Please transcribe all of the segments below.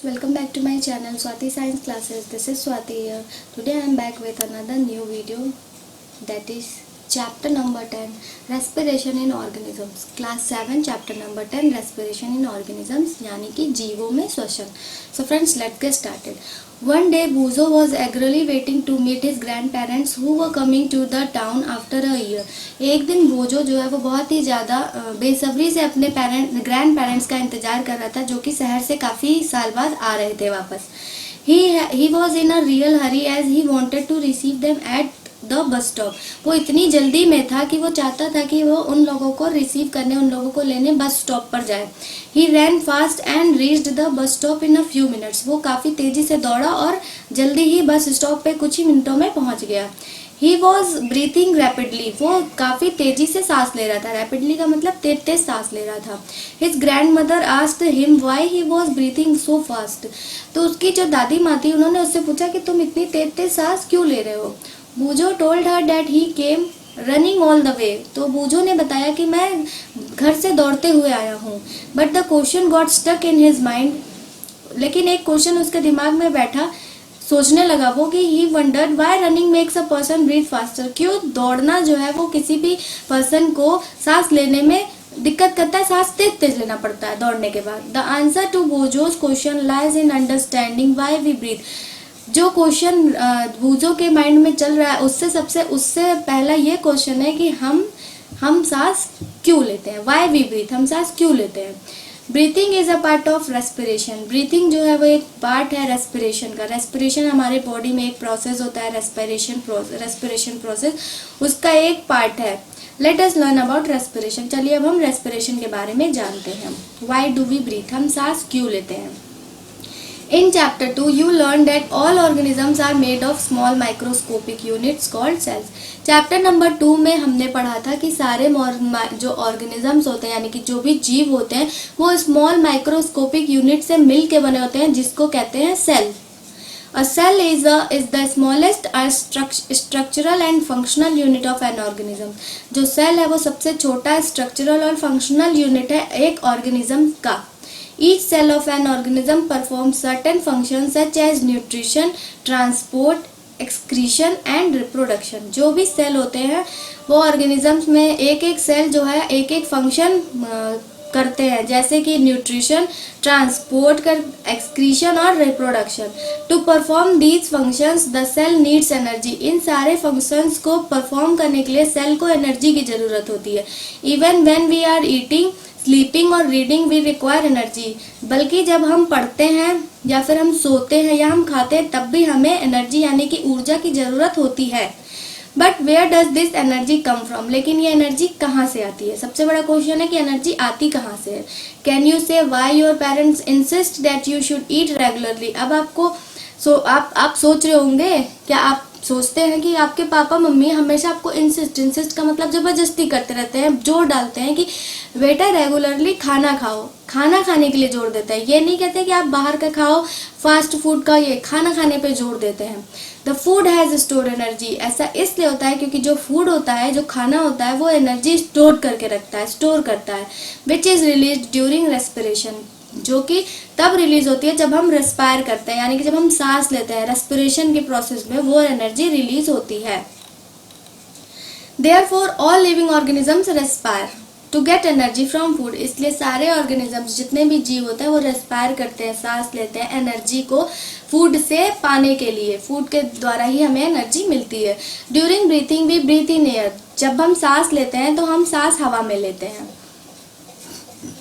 Welcome back to my channel Swati Science Classes. This is Swati here. Today I am back with another new video, that is chapter number 10, respiration in organisms. Class 7 chapter number 10, respiration in organisms, यानी कि जीवों में श्वसन. So friends, let's get started. One day Buzo was eagerly waiting to meet his grandparents who were coming to the town after a year. एक दिन बोजो जो है वो बहुत ही ज़्यादा बेसब्री से अपने ग्रैंड पेरेंट्स का इंतज़ार कर रहा था, जो कि शहर से काफ़ी साल बाद आ रहे थे वापस. He was in a real hurry as he wanted to receive them at the bus stop. वो इतनी जल्दी में था कि वो चाहता था कि वो उन लोगों को रिसीव करने, उन लोगों को लेने बस स्टॉप पर जाए. He ran fast and reached the bus stop in a few minutes. वो काफ़ी तेज़ी से दौड़ा और जल्दी ही बस स्टॉप पे कुछ ही मिनटों में पहुंच गया. He was breathing rapidly. वो काफ़ी तेज़ी से सांस ले रहा था. रैपिडली का मतलब तेज तेज सांस ले रहा था. His grand mother asked him why he was breathing so fast. तो उसकी जो दादी माँ थी उन्होंने उससे पूछा कि तुम इतनी तेज तेज सांस क्यों ले रहे हो. Boojo told her that he came running all the way. तो बूजो ने बताया कि मैं घर से दौड़ते हुए आया हूँ. But the question got stuck in his mind. लेकिन एक क्वेश्चन उसके दिमाग में बैठा, सोचने लगा वो कि he wondered why running makes a person breathe faster. क्यों दौड़ना जो है वो किसी भी पर्सन को सांस लेने में दिक्कत करता है, सांस तेज तेज लेना पड़ता है दौड़ने के बाद. The answer to Bojo's question lies in understanding why we breathe. जो क्वेश्चन बूजो के माइंड में चल रहा है उससे पहला ये क्वेश्चन है कि हम सांस क्यों लेते हैं. वाई वी ब्रीथ, हम सांस क्यों लेते हैं. Breathing is a part of respiration. Breathing जो है वो एक पार्ट है रेस्पिरेशन का. रेस्पिरेशन हमारे बॉडी में एक प्रोसेस होता है, रेस्पिरेशन प्रोसेस उसका एक पार्ट है. Let us learn about respiration. चलिए अब हम रेस्पिरेशन के बारे में जानते हैं. वाई डू वी ब्रीथ, हम सांस क्यों लेते हैं. In chapter 2, you learn that all organisms are made of small microscopic units called cells. Chapter number 2 में हमने पढ़ा था कि सारे जो ऑर्गेनिजम्स होते हैं, यानी कि जो भी जीव होते हैं, वो स्मॉल माइक्रोस्कोपिक यूनिट से मिल के बने होते हैं, जिसको कहते हैं cell. A cell is the smallest structural and functional unit of an organism. जो सेल है वो सबसे छोटा स्ट्रक्चरल और फंक्शनल यूनिट है एक ऑर्गेनिज्म का. Each cell of an organism performs certain functions such as nutrition, transport, excretion and reproduction. जो भी सेल होते हैं वो ऑर्गेनिजम्स में एक एक सेल जो है एक एक फंक्शन करते हैं, जैसे कि न्यूट्रिशन, ट्रांसपोर्ट एक्सक्रीशन और reproduction. To perform these functions the cell needs energy. इन सारे फंक्शंस को परफॉर्म करने के लिए सेल को एनर्जी की ज़रूरत होती है. Even when we are eating, sleeping और रीडिंग वी रिक्वायर एनर्जी. बल्कि जब हम पढ़ते हैं या फिर हम सोते हैं या हम खाते हैं तब भी हमें एनर्जी यानी कि ऊर्जा की ज़रूरत होती है. But where does this energy come from. लेकिन ये एनर्जी कहाँ से आती है. सबसे बड़ा क्वेश्चन है कि एनर्जी आती कहाँ से है. कैन यू से why your parents insist that you should eat regularly. अब आपको आप सोच रहे होंगे, क्या आप सोचते हैं कि आपके पापा मम्मी हमेशा आपको इंसिस्ट का मतलब जबरदस्ती करते रहते हैं, जोर डालते हैं कि बेटा रेगुलरली खाना खाओ. खाना खाने के लिए जोर देते हैं. ये नहीं कहते कि आप बाहर का खाओ, फास्ट फूड का, ये खाना खाने पे जोर देते हैं. The food has store energy. ऐसा इसलिए होता है क्योंकि जो फूड होता है, जो खाना होता है, वो एनर्जी स्टोर करके रखता है, स्टोर करता है. Which is release during respiration. जो कि तब रिलीज होती है जब हम रेस्पायर करते हैं, यानी कि जब हम सांस लेते हैं, रेस्पिरेशन के प्रोसेस में वो एनर्जी रिलीज होती है. Therefore all living organisms respire to get energy from food. इसलिए सारे ऑर्गेनिजम्स, जितने भी जीव होते हैं, वो रेस्पायर करते हैं, सांस लेते हैं एनर्जी को फूड से पाने के लिए. फूड के द्वारा ही हमें एनर्जी मिलती है. During breathing we breathe in air. जब हम सांस लेते हैं तो हम सांस हवा में लेते हैं.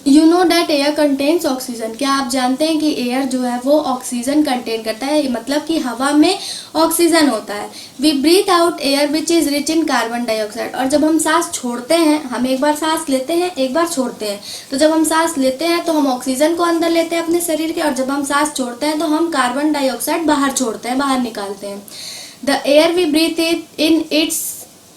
You know that air contains oxygen. क्या आप जानते हैं कि एयर जो है वो ऑक्सीजन कंटेन करता है, मतलब कि हवा में ऑक्सीजन होता है. We breathe out air which is rich in carbon dioxide. और जब हम सांस छोड़ते हैं, हम एक बार सांस लेते हैं, एक बार छोड़ते हैं, तो जब हम सांस लेते हैं तो हम ऑक्सीजन को अंदर लेते हैं अपने शरीर के, और जब हम सांस छोड़ते हैं तो हम कार्बन डाइऑक्साइड बाहर छोड़ते हैं, बाहर निकालते हैं. The air we breathe in it's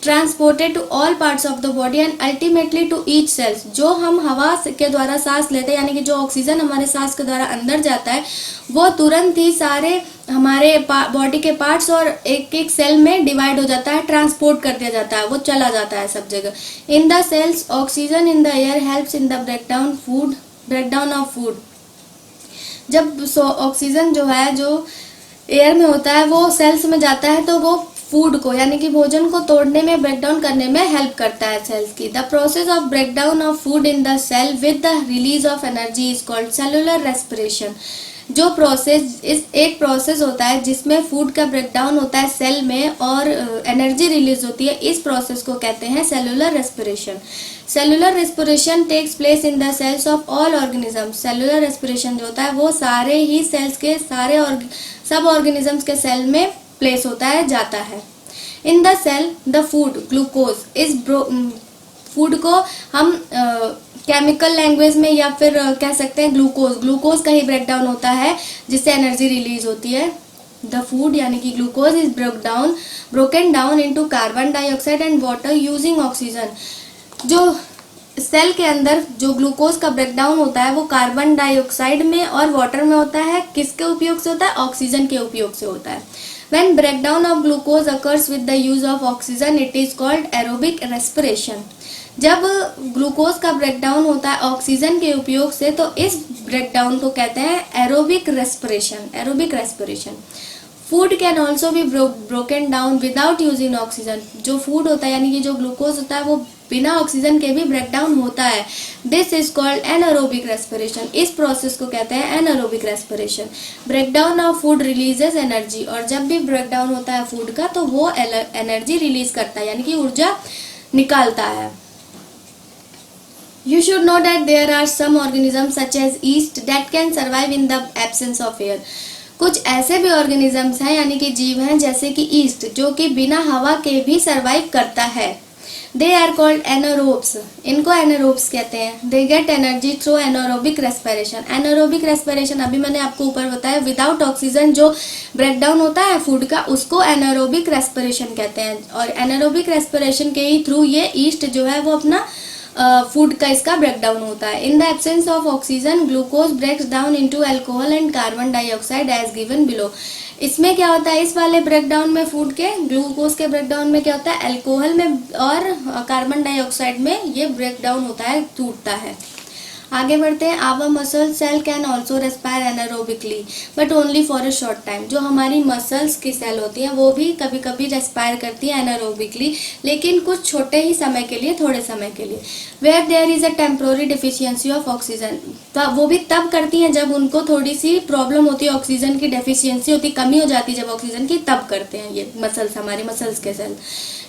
transported to all parts of the body and ultimately to each cells. जो हम हवा के द्वारा सांस लेते हैं, यानी कि जो ऑक्सीजन हमारे सांस के द्वारा अंदर जाता है, वो तुरंत ही सारे हमारे बॉडी के पार्ट्स और एक एक सेल में डिवाइड हो जाता है, ट्रांसपोर्ट कर दिया जाता है, वो चला जाता है सब जगह. In the cells oxygen in the air helps in the breakdown of food. जब ऑक्सीजन जो है जो एयर में होता है वो सेल्स में जाता है तो वो फूड को यानी कि भोजन को तोड़ने में, ब्रेक डाउन करने में हेल्प करता है सेल्स की। The process of break down of food in the cell with the release of energy is called cellular respiration. जो प्रोसेस एक प्रोसेस होता है जिसमें फूड का ब्रेक डाउन होता है सेल में और एनर्जी रिलीज होती है, इस प्रोसेस को कहते हैं cellular respiration. Cellular respiration takes place in the cells of all organism. Cellular respiration जो होता है वो सारे ही सेल्स के सब ऑर्गेनिजम्स के सेल में प्लेस होता है, जाता है। In the cell the food glucose is food को हम केमिकल लैंग्वेज में या फिर कह सकते हैं ग्लूकोज का ही ब्रेक डाउन होता है जिससे एनर्जी रिलीज होती है। द फूड यानी कि glucose is broken down into carbon dioxide and water using oxygen. जो सेल के अंदर जो ग्लूकोज का ब्रेक डाउन होता है वो कार्बन डाइऑक्साइड में और वाटर में होता है। किसके उपयोग से होता है? ऑक्सीजन के उपयोग से होता है। When breakdown of glucose occurs with the use of oxygen, it is called aerobic respiration. जब ग्लूकोज का ब्रेकडाउन होता है ऑक्सीजन के उपयोग से तो इस ब्रेकडाउन को कहते हैं aerobic respiration. Food can also be broken down without using oxygen. जो फूड होता है यानी कि जो ग्लूकोज होता है वो बिना ऑक्सीजन के भी ब्रेकडाउन होता है। This is called anaerobic respiration. इस प्रोसेस को कहते हैं anaerobic respiration. Breakdown of food releases energy. और जब भी ब्रेकडाउन होता है फूड का तो वो एनर्जी रिलीज करता है यानी कि ऊर्जा निकालता है। You should know that there are some organisms such as yeast that can survive in the absence of air. कुछ ऐसे भी ऑर्गेनिजम्स हैं यानी कि जीव हैं जैसे कि ईस्ट जो कि बिना हवा के भी सरवाइव करता है। They are called anaerobes. इनको एनारोब्स कहते हैं। They get energy through anaerobic respiration. Anaerobic respiration अभी मैंने आपको ऊपर बताया, विदाउट ऑक्सीजन जो ब्रेकडाउन होता है फूड का उसको एनारोबिक रेस्पिरेशन कहते हैं। और एनारोबिक रेस्पिरेशन के ही थ्रू ये ईस्ट जो है वो अपना फूड का इसका ब्रेकडाउन होता है। In the absence of oxygen glucose breaks down into alcohol and carbon dioxide as given below. इसमें क्या होता है, इस वाले ब्रेकडाउन में फूड के ग्लूकोज के ब्रेकडाउन में क्या होता है, अल्कोहल में और कार्बन डाइऑक्साइड में ये ब्रेकडाउन होता है, टूटता है। आगे बढ़ते हैं। Our muscle cell can also respire anaerobically but only for a short time. जो हमारी मसल्स की सेल होती हैं वो भी कभी कभी रेस्पायर करती हैं एनारोबिकली, लेकिन कुछ छोटे ही समय के लिए, थोड़े समय के लिए। Where there is a temporary deficiency of oxygen. वो भी तब करती हैं जब उनको थोड़ी सी प्रॉब्लम होती है, ऑक्सीजन की डेफिशिएंसी होती, कमी हो जाती है जब ऑक्सीजन की, तब करते हैं ये मसल्स, हमारे मसल्स के cell.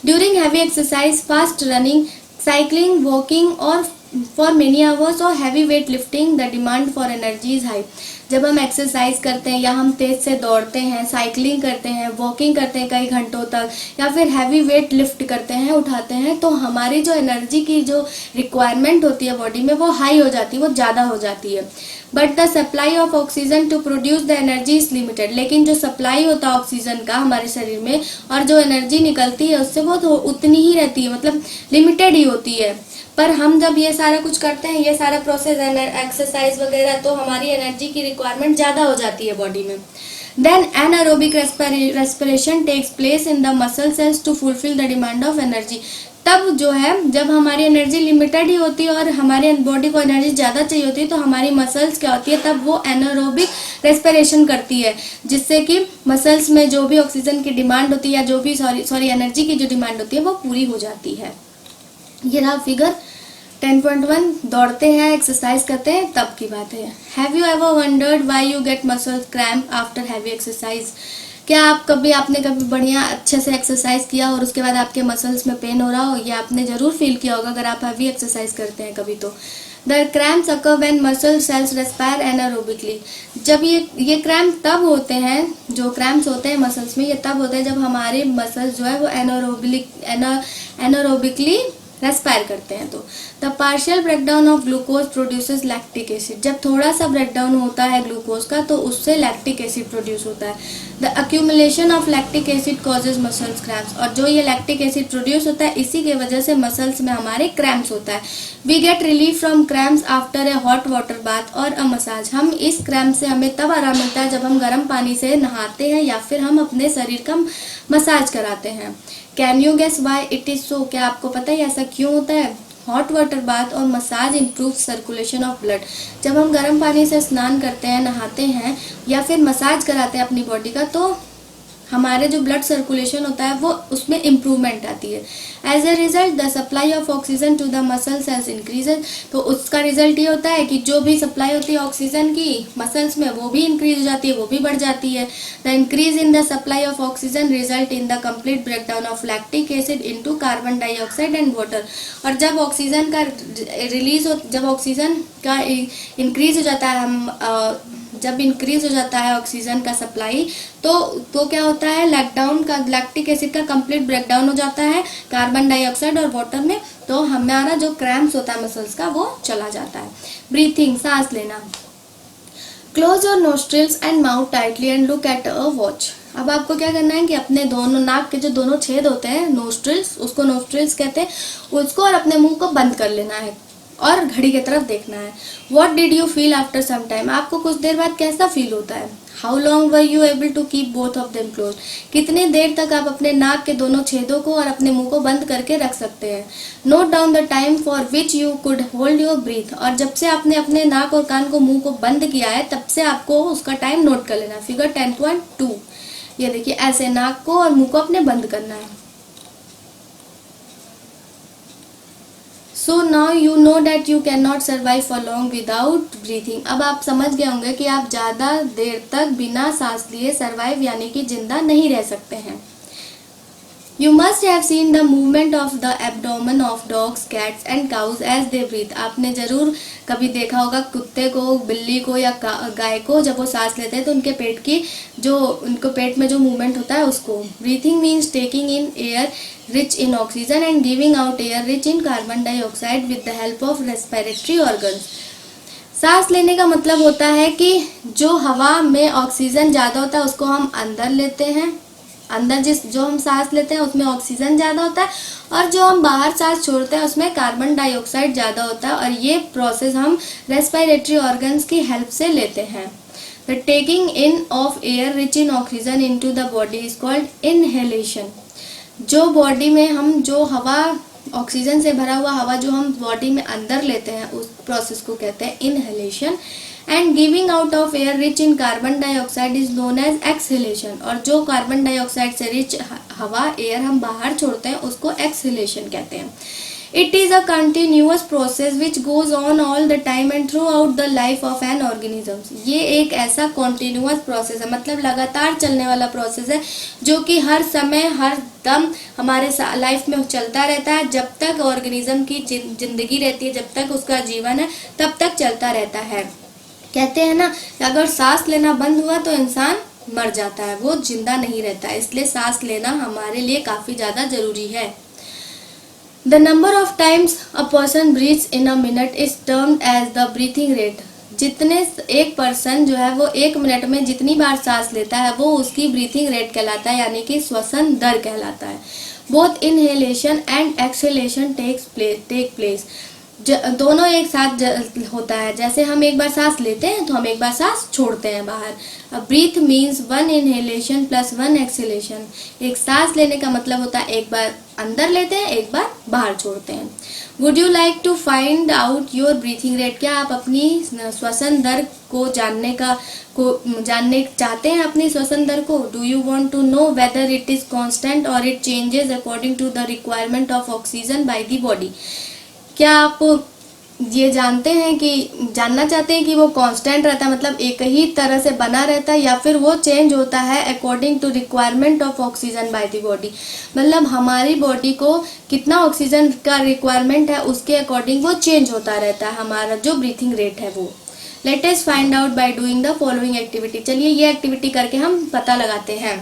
During heavy exercise, fast running, cycling, walking और फॉर मेनी आवर्स और heavy weight lifting the demand for energy is high. जब हम एक्सरसाइज करते हैं या हम तेज से दौड़ते हैं, साइकिलिंग करते हैं, वॉकिंग करते हैं कई घंटों तक, या फिर हैवी वेट लिफ्ट करते हैं, उठाते हैं, तो हमारी जो एनर्जी की जो रिक्वायरमेंट होती है बॉडी में वो हाई हो जाती है, वो ज़्यादा हो जाती है। But the supply of oxygen to produce the energy is limited. लेकिन जो सप्लाई होता है ऑक्सीजन का हमारे शरीर में और जो एनर्जी निकलती है उससे वो तो उतनी ही रहती है, मतलब लिमिटेड ही होती है। पर हम जब ये सारा कुछ करते हैं, ये सारा प्रोसेस एक्सरसाइज वगैरह, तो हमारी एनर्जी की रिक्वायरमेंट ज़्यादा हो जाती है बॉडी में। Then anaerobic respiration takes place in the muscle cells to fulfil the demand of energy. तब जो है जब हमारी एनर्जी लिमिटेड ही होती है और हमारे बॉडी को एनर्जी ज़्यादा चाहिए होती है तो हमारी मसल्स क्या होती है, तब वो एनारोबिक रेस्पिरेशन करती है, जिससे कि मसल्स में जो भी ऑक्सीजन की डिमांड होती है या जो भी सॉरी एनर्जी की जो डिमांड होती है वो पूरी हो जाती है। ये रहा फिगर 10.1। दौड़ते हैं, एक्सरसाइज करते हैं, तब की बात है। Have you ever wondered why you get muscle cramp after heavy exercise. क्या आपने कभी बढ़िया अच्छे से एक्सरसाइज किया और उसके बाद आपके मसल्स में पेन हो रहा हो? ये आपने ज़रूर फील किया होगा अगर आप हैवी एक्सरसाइज करते हैं कभी तो। The cramps occur when muscle cells respire anaerobically. जब ये क्रैम्प तब होते हैं, जो क्रैम्प्स होते हैं मसल्स में, ये तब होते हैं जब हमारे मसल्स जो है वो एनारोबिकली रेस्पायर करते हैं। तो the partial breakdown of glucose produces lactic acid. जब थोड़ा सा ब्रेकडाउन होता है ग्लूकोज का तो उससे लैक्टिक एसिड प्रोड्यूस होता है। The accumulation of lactic acid causes muscles cramps. और जो ये लैक्टिक एसिड प्रोड्यूस होता है इसी के वजह से मसल्स में हमारे क्रैम्प्स होता है। We get relief from cramps after a hot water bath और अ मसाज। हम इस क्रैम्प से हमें तब आराम मिलता है जब हम गर्म पानी से नहाते हैं या फिर हम अपने शरीर का मसाज कराते हैं। Can you guess why it is so. क्या आपको पता है ऐसा क्यों होता है? हॉट वाटर बाथ और massage improve circulation of blood. जब हम गर्म पानी से स्नान करते हैं, नहाते हैं या फिर मसाज कराते हैं अपनी बॉडी का, तो हमारे जो ब्लड सर्कुलेशन होता है वो उसमें इम्प्रूवमेंट आती है। As a result the supply of oxygen to the muscle cells increases. तो उसका रिजल्ट ये होता है कि जो भी सप्लाई होती है ऑक्सीजन की मसल्स में वो भी इंक्रीज हो जाती है, वो भी बढ़ जाती है। The increase in the supply of oxygen result in the complete breakdown of lactic acid into carbon dioxide and water. और जब ऑक्सीजन का रिलीज हो, जब ऑक्सीजन का इंक्रीज हो जाता है, जब इंक्रीज हो जाता है ऑक्सीजन का सप्लाई, तो क्या होता है, लैक्टिक एसिड का कंप्लीट ब्रेकडाउन हो जाता है कार्बन डाइऑक्साइड और वाटर में। तो हमारा जो क्रैम्प्स होता है मसल्स का वो चला जाता है। ब्रीथिंग, सांस लेना। Close your nostrils and mouth tightly and look at a watch. अब आपको क्या करना है कि अपने दोनों नाक के जो दोनों छेद होते हैं, नोस्ट्रिल्स, उसको नोस्ट्रिल्स कहते हैं, उसको और अपने मुंह को बंद कर लेना है और घड़ी की तरफ देखना है। What did you feel after some time? आपको कुछ देर बाद कैसा फील होता है? How long were you able to keep both of them closed? कितनी देर तक आप अपने नाक के दोनों छेदों को और अपने मुंह को बंद करके रख सकते हैं? Note down the time for which you could hold your breath. और जब से आपने अपने नाक और कान को, मुंह को बंद किया है, तब से आपको उसका टाइम नोट कर लेना। फिगर 10.2, ये देखिए, ऐसे नाक को और मुंह को अपने बंद करना है। So now you know that you cannot survive for long without breathing. अब आप समझ गए होंगे कि आप ज़्यादा देर तक बिना सांस लिए सर्वाइव यानी कि जिंदा नहीं रह सकते हैं। You must have seen the movement of the abdomen of dogs, cats and cows as they breathe. आपने जरूर कभी देखा होगा कुत्ते को, बिल्ली को या गाय को जब वो सांस लेते हैं तो उनके पेट की उनको पेट में जो मूवमेंट होता है उसको। Breathing means taking in air rich in oxygen and giving out air rich in carbon dioxide with the help of respiratory organs. सांस लेने का मतलब होता है कि जो हवा में ऑक्सीजन ज़्यादा होता है उसको हम अंदर लेते हैं, जो हम सांस लेते हैं उसमें ऑक्सीजन ज़्यादा होता है, और जो हम बाहर सांस छोड़ते हैं उसमें कार्बन डाइऑक्साइड ज़्यादा होता है। और ये प्रोसेस हम रेस्पिरेटरी ऑर्गन्स की हेल्प से लेते हैं। The taking in of air rich in oxygen into the body is called inhalation. जो बॉडी में हम जो हवा, ऑक्सीजन से भरा हुआ हवा जो हम बॉडी में अंदर लेते हैं, उस प्रोसेस को कहते हैं inhalation. And giving out of air rich in carbon dioxide is known as exhalation. और जो कार्बन डाइऑक्साइड से रिच हवा, एयर हम बाहर छोड़ते हैं, उसको एक्सहेलेशन कहते हैं। It is a continuous process which goes on all the time and throughout the life of an organism. ये एक ऐसा कॉन्टिन्यूअस प्रोसेस है, मतलब लगातार चलने वाला प्रोसेस है, जो कि हर समय हर दम हमारे लाइफ में चलता रहता है। जब तक ऑर्गेनिज्म की जिंदगी रहती है, जब तक उसका जीवन है, तब तक चलता रहता है। कहते हैं ना, अगर सांस लेना बंद हुआ तो इंसान मर जाता है, वो जिंदा नहीं रहता है। इसलिए सांस लेना हमारे लिए काफ़ी ज़्यादा ज़रूरी है। The number of times a person breathes in a minute is termed as the breathing rate. जितने एक पर्सन जो है वो एक मिनट में जितनी बार सांस लेता है वो उसकी ब्रीथिंग रेट कहलाता है, यानी कि श्वसन दर कहलाता है। Both inhalation and exhalation take place. दोनों एक साथ होता है। जैसे हम एक बार सांस लेते हैं तो हम एक बार सांस छोड़ते हैं बाहर। Breath means 1 inhalation plus 1 exhalation. एक सांस लेने का मतलब होता है एक बार अंदर लेते हैं, एक बार बाहर छोड़ते हैं। Would you like to find out your breathing rate? क्या आप अपनी श्वसन दर को जानने चाहते हैं, अपनी श्वसन दर को? Do you want to know whether it is constant और it changes according to the requirement of oxygen by the body? क्या आप ये जानना चाहते हैं कि वो कांस्टेंट रहता है, मतलब एक ही तरह से बना रहता है, या फिर वो चेंज होता है according to requirement of oxygen by the body? मतलब हमारी बॉडी को कितना ऑक्सीजन का रिक्वायरमेंट है उसके अकॉर्डिंग वो चेंज होता रहता है हमारा जो ब्रीथिंग रेट है वो। Let us find out by doing the following activity. चलिए ये एक्टिविटी करके हम पता लगाते हैं।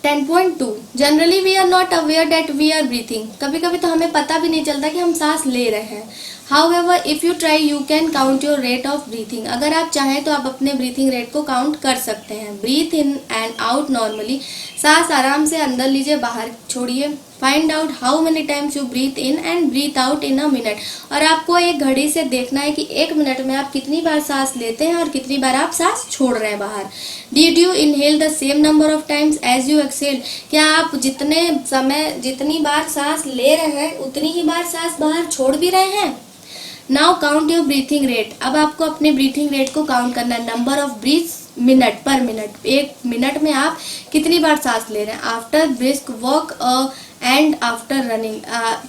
10.2 generally we are not aware that we are breathing. कभी कभी तो हमें पता भी नहीं चलता कि हम सांस ले रहे हैं। However if you try you can count your rate of breathing. अगर आप चाहें तो आप अपने ब्रीथिंग रेट को काउंट कर सकते हैं। Breathe in and out normally. सांस आराम से अंदर लीजिए, बाहर छोड़िए। Find out how many times you breathe in and breathe out in a minute. और आपको एक घड़ी से देखना है कि 1 मिनट में आप कितनी बार सांस लेते हैं और कितनी बार आप सांस छोड़ रहे हैं बाहर। Did you inhale the same number of times as you exhale. क्या आप जितनी बार सांस ले रहे हैं उतनी ही बार सांस बाहर छोड़ भी रहे हैं। Now count your breathing rate. अब आपको अपने ब्रीथिंग रेट को काउंट करना है। Number of breaths minute per minute, 1 minute में आप कितनी बार सांस ले रहे हैं। After brisk walk and after running,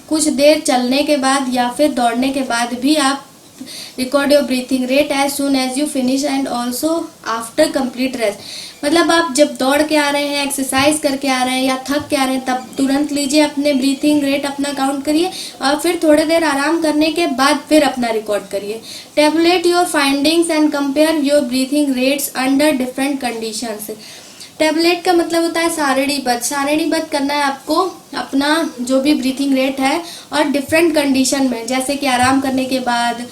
कुछ देर चलने के बाद या फिर दौड़ने के बाद भी आप record your breathing rate as soon as you finish and also after complete rest. मतलब आप जब दौड़ के आ रहे हैं, एक्सरसाइज करके आ रहे हैं या थक के आ रहे हैं, तब तुरंत लीजिए अपने ब्रीथिंग रेट अपना काउंट करिए और फिर थोड़ी देर आराम करने के बाद फिर अपना रिकॉर्ड करिए। Tablet your findings and compare your breathing rates under different conditions. Tablet का मतलब होता है सारणीबद्ध करना है आपको अपना जो भी ब्रीथिंग रेट है और डिफरेंट कंडीशन में, जैसे कि आराम करने के बाद,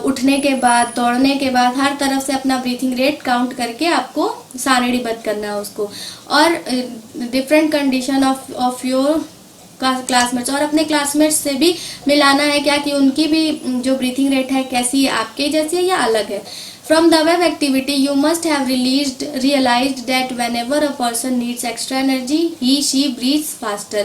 उठने के बाद, दौड़ने के बाद, हर तरफ से अपना ब्रीथिंग रेट काउंट करके आपको सारणीबद्ध करना है उसको। और different condition of your classmates, और अपने क्लासमेट्स से भी मिलाना है क्या कि उनकी भी जो ब्रीथिंग रेट है कैसी है, आपके जैसी है या अलग है। From the above activity, you must have realized that whenever a person needs extra energy, she breathes faster.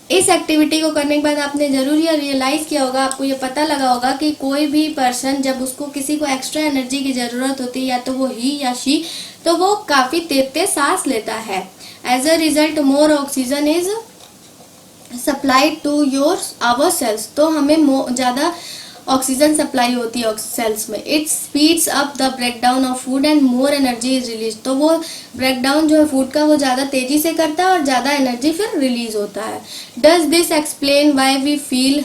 इस एक्टिविटी को करने के बाद आपने जरूर ये रियलाइज किया होगा, आपको ये पता लगा होगा कि कोई भी पर्सन जब उसको किसी को एक्स्ट्रा एनर्जी की जरूरत होती है, या तो वो ही या शी, तो वो काफी तेज सांस लेता है। As a result more oxygen is supplied to our cells. तो हमें ज्यादा ऑक्सीजन सप्लाई होती है सेल्स में। It speeds up the breakdown of food and more energy is release. तो वो ब्रेकडाउन जो है फूड का वो ज़्यादा तेजी से करता है और ज़्यादा एनर्जी फिर रिलीज होता है। Does this explain why we feel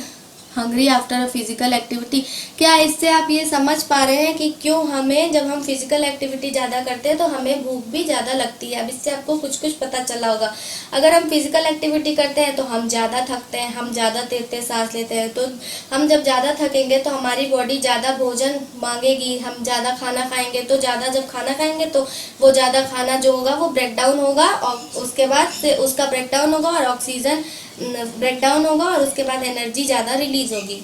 hungry after a physical activity. क्या इससे आप ये समझ पा रहे हैं कि क्यों हमें जब हम फिजिकल एक्टिविटी ज़्यादा करते हैं तो हमें भूख भी ज़्यादा लगती है। अब इससे आपको कुछ पता चला होगा। अगर हम फिजिकल एक्टिविटी करते हैं तो हम ज़्यादा थकते हैं, हम ज़्यादा तेज सांस लेते हैं। तो हम जब ज़्यादा थकेंगे तो हमारी बॉडी ज़्यादा भोजन मांगेगी, हम ज़्यादा खाना खाएंगे। तो ज़्यादा जब खाना खाएंगे तो वो ज़्यादा खाना जो होगा वो ब्रेकडाउन होगा, और उसके बाद से उसका ब्रेकडाउन होगा और ऑक्सीजन ब्रेकडाउन होगा और उसके बाद एनर्जी ज़्यादा रिलीज होगी।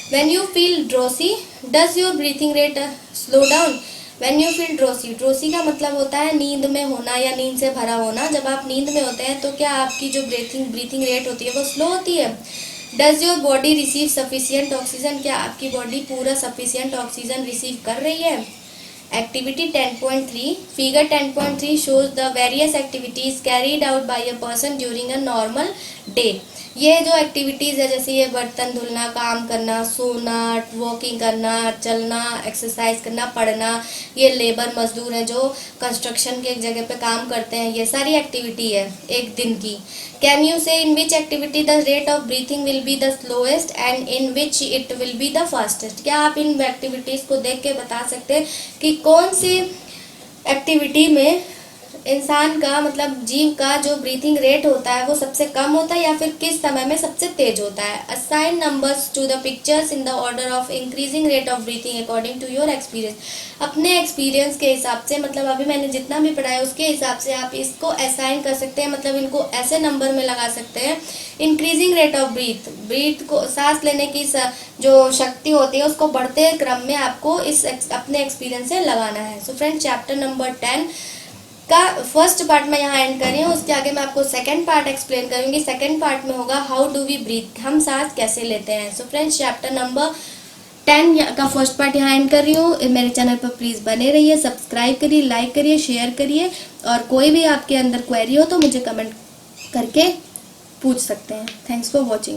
When you feel drowsy, does your breathing rate slow down? When you feel drowsy का मतलब होता है नींद में होना या नींद से भरा होना। जब आप नींद में होते हैं तो क्या आपकी जो ब्रीथिंग रेट होती है वो स्लो होती है। Does your body receive sufficient oxygen? क्या आपकी बॉडी पूरा सफिशियंट ऑक्सीजन रिसीव कर रही है। Activity 10.3 Figure 10.3 shows the various activities carried out by a person during a normal day. ये जो एक्टिविटीज़ है, जैसे ये बर्तन धुलना, काम करना, सोना, वॉकिंग करना, चलना, एक्सरसाइज करना, पढ़ना, ये लेबर मजदूर हैं जो कंस्ट्रक्शन के एक जगह पे काम करते हैं, ये सारी एक्टिविटी है एक दिन की। Can you say in which activity the rate of breathing will be the slowest and in which it will be the fastest. क्या आप इन एक्टिविटीज़ को देख के बता सकते हैं कि कौन सी एक्टिविटी में इंसान का मतलब जीव का जो ब्रीथिंग रेट होता है वो सबसे कम होता है या फिर किस समय में सबसे तेज होता है। Assign numbers to the pictures in the order of increasing rate of breathing according to your experience. अपने एक्सपीरियंस के हिसाब से, मतलब अभी मैंने जितना भी पढ़ाया उसके हिसाब से आप इसको असाइन कर सकते हैं, मतलब इनको ऐसे नंबर में लगा सकते हैं। इंक्रीजिंग रेट ऑफ ब्रीथ को, सांस लेने की जो शक्ति होती है उसको बढ़ते क्रम में आपको इस अपने एक्सपीरियंस से लगाना है। सो फ्रेंड्स, चैप्टर नंबर 10 का फर्स्ट पार्ट मैं यहाँ एंड कर रही हूँ। उसके आगे मैं आपको सेकंड पार्ट एक्सप्लेन करूँगी। सेकंड पार्ट में होगा हाउ डू वी ब्रीथ, हम सांस कैसे लेते हैं। सो फ्रेंड्स, चैप्टर नंबर 10 का फर्स्ट पार्ट यहाँ एंड कर रही हूँ। मेरे चैनल पर प्लीज़ बने रहिए, सब्सक्राइब करिए, लाइक करिए, शेयर करिए, और कोई भी आपके अंदर क्वेरी हो तो मुझे कमेंट करके पूछ सकते हैं। Thanks for watching.